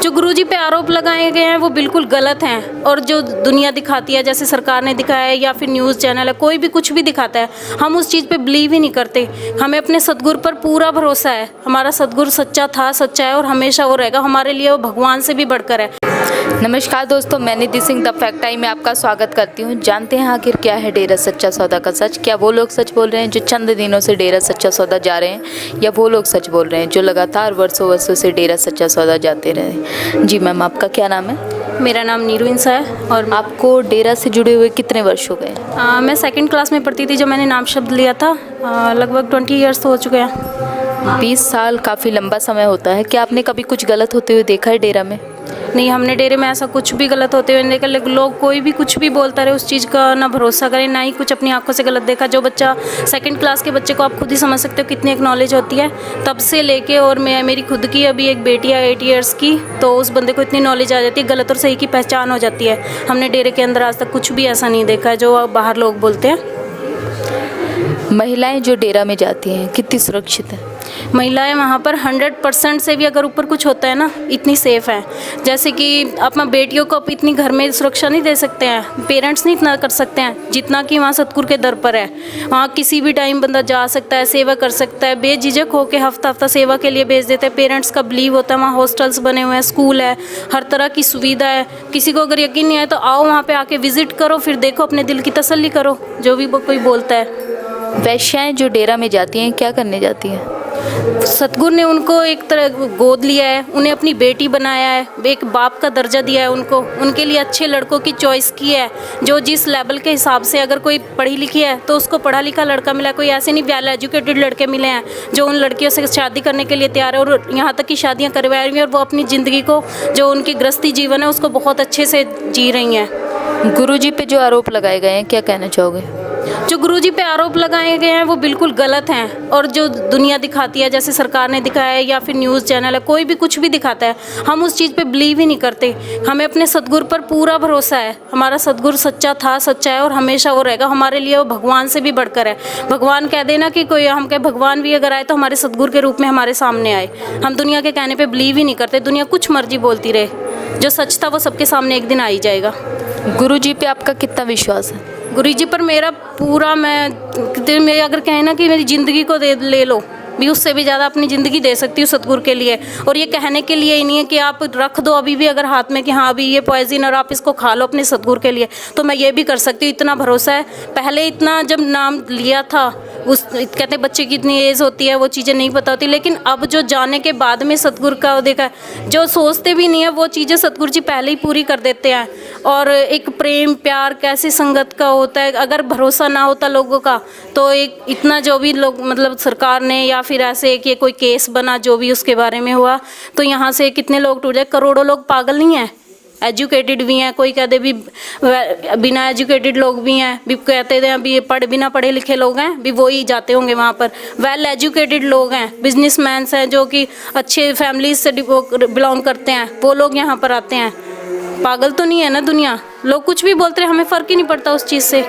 जो गुरुजी पे आरोप लगाए गए हैं वो बिल्कुल गलत हैं, और जो दुनिया दिखाती है, जैसे सरकार ने दिखाया है या फिर न्यूज़ चैनल है, कोई भी कुछ भी दिखाता है, हम उस चीज़ पे बिलीव ही नहीं करते। हमें अपने सतगुरु पर पूरा भरोसा है। हमारा सतगुरु सच्चा था, सच्चा है और हमेशा वो रहेगा। हमारे लिए वो भगवान से भी बढ़कर है। नमस्कार दोस्तों, मैं निधि सिंह द फैक्ट टाइम में आपका स्वागत करती हूं। जानते हैं आखिर क्या है डेरा सच्चा सौदा का सच? क्या वो लोग सच बोल रहे हैं जो चंद दिनों से डेरा सच्चा सौदा जा रहे हैं, या वो लोग सच बोल रहे हैं जो लगातार वर्षों से डेरा सच्चा सौदा जाते रहे? जी मैम, आपका क्या नाम है? मेरा नाम नीरू इंसा है। और आपको डेरा से जुड़े हुए कितने वर्ष हो गए? मैं सेकंड क्लास में पढ़ती थी जब मैंने नाम शब्द लिया था। लगभग 20 ईयर्स तो हो चुके हैं। 20 साल काफ़ी लंबा समय होता है। क्या आपने कभी कुछ गलत होते हुए देखा है डेरा में? नहीं, हमने डेरे में ऐसा कुछ भी गलत होते हुए नहीं देखा। लोग कोई भी कुछ भी बोलता रहे, उस चीज़ का ना भरोसा करें, ना ही कुछ अपनी आंखों से गलत देखा। जो बच्चा सेकंड क्लास के बच्चे को आप खुद ही समझ सकते हो कितनी एक नॉलेज होती है तब से लेके। और मेरी खुद की अभी एक बेटी है 8 ईयर्स की, तो उस बंदे को इतनी नॉलेज आ जाती है, गलत और सही की पहचान हो जाती है। हमने डेरे के अंदर आज तक कुछ भी ऐसा नहीं देखा है जो बाहर लोग बोलते हैं। महिलाएं जो डेरा में जाती हैं कितनी सुरक्षित है? महिलाएं वहाँ पर 100% से भी अगर ऊपर कुछ होता है ना, इतनी सेफ़ है। जैसे कि अपना बेटियों को इतनी घर में सुरक्षा नहीं दे सकते हैं, पेरेंट्स नहीं इतना कर सकते हैं जितना कि वहाँ सतगुरु के दर पर है। वहाँ किसी भी टाइम बंदा जा सकता है, सेवा कर सकता है, बेझिझक होकर हफ्ता सेवा के लिए भेज देते हैं। पेरेंट्स का बिलीव होता है। वहाँ हॉस्टल्स बने हुए हैं, स्कूल है, हर तरह की सुविधा है। किसी को अगर यकीन नहीं आए तो आओ वहाँ पर आके विज़िट करो, फिर देखो, अपने दिल की तसल्ली करो जो भी कोई बोलता है। वैश्याएं जो डेरा में जाती हैं क्या करने जाती हैं? सतगुरु ने उनको एक तरह गोद लिया है, उन्हें अपनी बेटी बनाया है, एक बाप का दर्जा दिया है उनको। उनके लिए अच्छे लड़कों की चॉइस की है, जो जिस लेवल के हिसाब से, अगर कोई पढ़ी लिखी है तो उसको पढ़ा लिखा लड़का मिला। कोई ऐसे नहीं वेल एजुकेटेड लड़के मिले हैं जो उन लड़कियों से शादी करने के लिए तैयार है, और यहाँ तक कि शादियाँ करवा रही हैं, और वो अपनी ज़िंदगी को, जो उनकी गृहस्थी जीवन है, उसको बहुत अच्छे से जी रही हैं। गुरुजी पे जो आरोप लगाए गए हैं क्या कहना चाहोगे? जो गुरुजी पे आरोप लगाए गए हैं वो बिल्कुल गलत हैं, और जो दुनिया दिखाती है, जैसे सरकार ने दिखाया है या फिर न्यूज़ चैनल है, कोई भी कुछ भी दिखाता है, हम उस चीज़ पे बिलीव ही नहीं करते। हमें अपने सतगुरु पर पूरा भरोसा है। हमारा सतगुरु सच्चा था, सच्चा है और हमेशा वो रहेगा। हमारे लिए वो भगवान से भी बढ़कर है। भगवान कह देना कि कोई, हम कहे भगवान भी अगर आए तो हमारे सतगुरु के रूप में हमारे सामने आए। हम दुनिया के कहने पर बिलीव ही नहीं करते। दुनिया कुछ मर्जी बोलती रहे, जो सच था वो सबके सामने एक दिन आ ही जाएगा। गुरुजी पे आपका कितना विश्वास है? गुरुजी पर मेरा पूरा, मैं अगर कहें ना कि मेरी ज़िंदगी को ले लो, भी उससे भी ज़्यादा अपनी ज़िंदगी दे सकती हूँ सतगुरु के लिए। और ये कहने के लिए ही नहीं है कि आप रख दो अभी भी अगर हाथ में कि हाँ अभी ये पॉइजन और आप इसको खा लो अपने सतगुरु के लिए, तो मैं ये भी कर सकती हूँ। इतना भरोसा है। पहले इतना जब नाम लिया था, उस कहते बच्चे की इतनी एज होती है, वो चीज़ें नहीं पता होती, लेकिन अब जो जाने के बाद में सतगुरु का देखा, जो सोचते भी नहीं है वो चीज़ें सतगुरु जी पहले ही पूरी कर देते हैं। और एक प्रेम प्यार कैसे संगत का होता है, अगर भरोसा ना होता लोगों का तो एक इतना जो भी लोग, मतलब सरकार ने या फिर ऐसे कि कोई केस बना जो भी उसके बारे में हुआ, तो यहाँ से कितने लोग टूट जाए। करोड़ों लोग पागल नहीं हैं, एजुकेटेड भी हैं। कोई कहते भी बिना एजुकेटेड लोग भी हैं, भी कहते हैं अभी बिना पढ़े लिखे लोग हैं, भी वही जाते होंगे वहाँ पर। वेल एजुकेटेड लोग हैं, बिजनेसमैन हैं जो कि अच्छे फैमिलीज से बिलोंग करते हैं, वो लोग यहाँ पर आते हैं। पागल तो नहीं है ना दुनिया। लोग कुछ भी बोलते हैं, हमें फ़र्क ही नहीं पड़ता उस चीज़ से।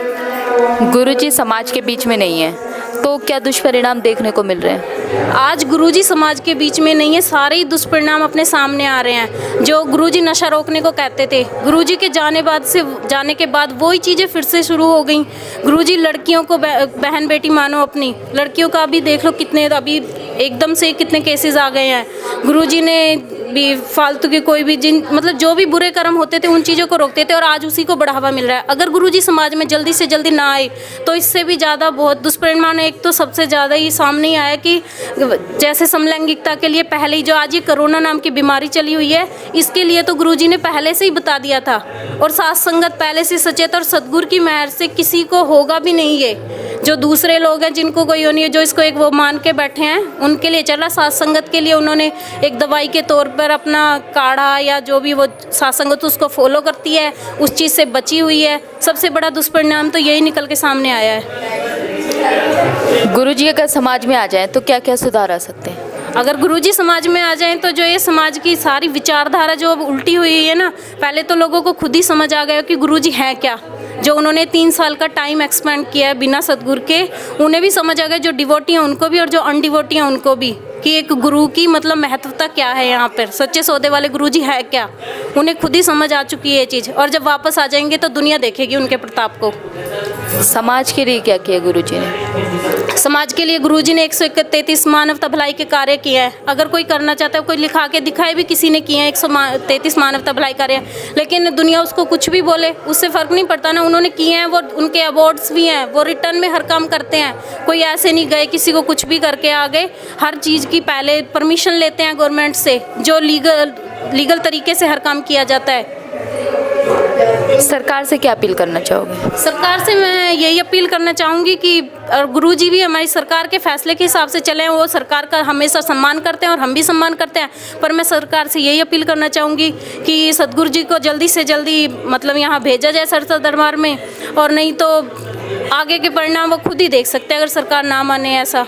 गुरुजी समाज के बीच में नहीं है तो क्या दुष्परिणाम देखने को मिल रहे हैं? आज गुरुजी समाज के बीच में नहीं है, सारे ही दुष्परिणाम अपने सामने आ रहे हैं। जो गुरुजी नशा रोकने को कहते थे, गुरुजी के जाने के बाद वही चीज़ें फिर से शुरू हो गई। गुरुजी लड़कियों को बहन बेटी मानो अपनी, लड़कियों का भी देख लो कितने अभी एकदम से कितने केसेस आ गए हैं। गुरुजी ने भी फालतू के कोई भी मतलब जो भी बुरे कर्म होते थे उन चीज़ों को रोकते थे, और आज उसी को बढ़ावा मिल रहा है। अगर गुरुजी समाज में जल्दी से जल्दी ना आए तो इससे भी ज़्यादा बहुत दुष्परिणाम है। एक तो सबसे ज़्यादा ये सामने ही आया कि जैसे समलैंगिकता के लिए पहले ही जो आज ये कोरोना नाम की बीमारी चली हुई है, इसके लिए तो गुरुजी ने पहले से ही बता दिया था, और साथ संगत पहले से सचेत, और सदगुरु की मेहर से किसी को होगा भी नहीं। ये जो दूसरे लोग हैं जिनको कोई नहीं है, जो इसको एक वो मान के बैठे हैं, उनके लिए चला। साथ संगत के लिए उन्होंने एक दवाई के तौर पर अपना काढ़ा या जो भी वो साथ संगत उसको फॉलो करती है, उस चीज़ से बची हुई है। सबसे बड़ा दुष्परिणाम तो यही निकल के सामने आया है। गुरुजी अगर समाज में आ जाए तो क्या क्या सुधार आ सकते हैं? अगर गुरुजी समाज में आ जाएं तो जो ये समाज की सारी विचारधारा जो अब उल्टी हुई है ना, पहले तो लोगों को खुद ही समझ आ गया कि गुरुजी हैं क्या। जो उन्होंने 3 साल का टाइम एक्सपेंड किया है बिना सतगुरु के, उन्हें भी समझ आ गया, जो डिवोटी हैं उनको भी और जो अनडिवोटी हैं उनको भी, कि एक गुरु की मतलब महत्वता क्या है यहाँ पर, सच्चे सौदे वाले गुरु जी है क्या, उन्हें खुद ही समझ आ चुकी है ये चीज़। और जब वापस आ जाएंगे तो दुनिया देखेगी उनके प्रताप को। समाज के लिए क्या किया गुरुजी ने? समाज के लिए गुरुजी ने 133 मानवता भलाई के कार्य किए हैं। अगर कोई करना चाहता है, कोई लिखा के दिखाए भी किसी ने किए हैं 133 मानवता भलाई कार्य, लेकिन दुनिया उसको कुछ भी बोले उससे फ़र्क नहीं पड़ता ना। उन्होंने किए हैं, वो उनके अवार्ड्स भी हैं, वो रिटर्न में हर काम करते हैं। कोई ऐसे नहीं गए किसी को कुछ भी करके आ गए, हर चीज़ की पहले परमिशन लेते हैं गवर्नमेंट से, जो लीगल तरीके से हर काम किया जाता है। सरकार से क्या अपील करना चाहोगे? सरकार से मैं यही अपील करना चाहूँगी कि गुरुजी भी हमारी सरकार के फैसले के हिसाब से चलें। वो सरकार का हमेशा सम्मान करते हैं और हम भी सम्मान करते हैं, पर मैं सरकार से यही अपील करना चाहूँगी कि सतगुरु जी को जल्दी से जल्दी मतलब यहाँ भेजा जाए सरसा दरबार में, और नहीं तो आगे के परिणाम वो खुद ही देख सकते हैं अगर सरकार ना माने ऐसा।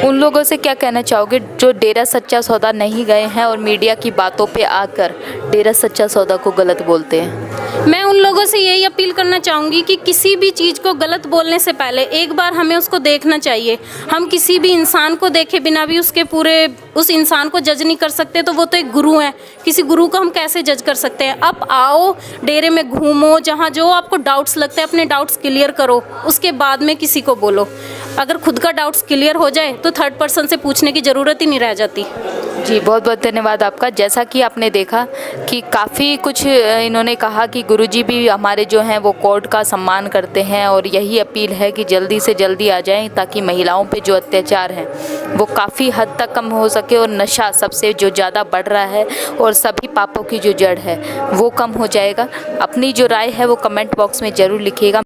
उन लोगों से क्या कहना चाहोगे जो डेरा सच्चा सौदा नहीं गए हैं और मीडिया की बातों पे आकर डेरा सच्चा सौदा को गलत बोलते हैं? मैं उन लोगों से यही अपील करना चाहूँगी कि किसी भी चीज़ को गलत बोलने से पहले एक बार हमें उसको देखना चाहिए। हम किसी भी इंसान को देखे बिना भी उसके पूरे उस इंसान को जज नहीं कर सकते, तो वो तो एक गुरु हैं। किसी गुरु को हम कैसे जज कर सकते हैं? आप आओ डेरे में घूमो, जहाँ जो आपको डाउट्स लगते हैं अपने डाउट्स क्लियर करो, उसके बाद में किसी को बोलो। अगर खुद का डाउट्स क्लियर हो जाए तो थर्ड पर्सन से पूछने की ज़रूरत ही नहीं रह जाती। जी बहुत बहुत धन्यवाद आपका। जैसा कि आपने देखा कि काफ़ी कुछ इन्होंने कहा कि गुरुजी भी हमारे जो हैं वो कोर्ट का सम्मान करते हैं, और यही अपील है कि जल्दी से जल्दी आ जाएं ताकि महिलाओं पे जो अत्याचार हैं वो काफ़ी हद तक कम हो सके, और नशा सबसे जो ज़्यादा बढ़ रहा है और सभी पापों की जो जड़ है वो कम हो जाएगा। अपनी जो राय है वो कमेंट बॉक्स में ज़रूर लिखिएगा।